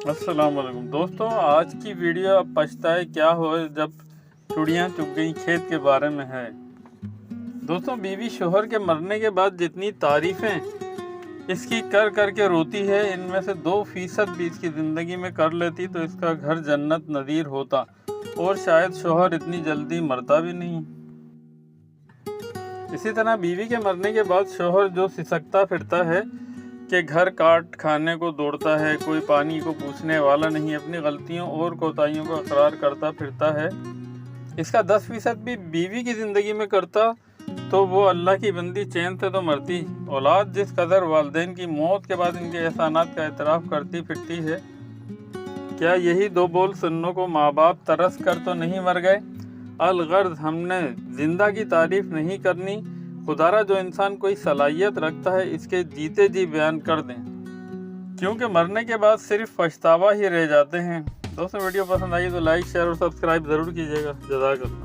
السلام علیکم دوستوں، آج کی ویڈیو اب پچھتائے کیا ہو جب چڑیاں چگ گئیں کھیت کے بارے میں ہے۔ دوستوں، بیوی شوہر کے مرنے کے بعد جتنی تعریفیں اس کی کر کر کے روتی ہے، ان میں سے 2% بھی اس کی زندگی میں کر لیتی تو اس کا گھر جنت نظیر ہوتا، اور شاید شوہر اتنی جلدی مرتا بھی نہیں۔ اسی طرح بیوی کے مرنے کے بعد شوہر جو سسکتا پھرتا ہے کہ گھر کاٹ کھانے کو دوڑتا ہے، کوئی پانی کو پوچھنے والا نہیں، اپنی غلطیوں اور کوتاہیوں کو اقرار کرتا پھرتا ہے، اس کا 10% بھی بیوی کی زندگی میں کرتا تو وہ اللہ کی بندی چین سے تو مرتی۔ اولاد جس قدر والدین کی موت کے بعد ان کے احسانات کا اعتراف کرتی پھرتی ہے، کیا یہی 2 بول سننے کو ماں باپ ترس کر تو نہیں مر گئے؟ الغرض ہم نے زندہ کی تعریف نہیں کرنی، خدارا جو انسان کوئی صلاحیت رکھتا ہے اس کے جیتے جی بیان کر دیں، کیونکہ مرنے کے بعد صرف پچھتاوا ہی رہ جاتے ہیں۔ دوستوں، ویڈیو پسند آئی تو لائک، شیئر اور سبسکرائب ضرور کیجیے گا۔ جزاک اللہ۔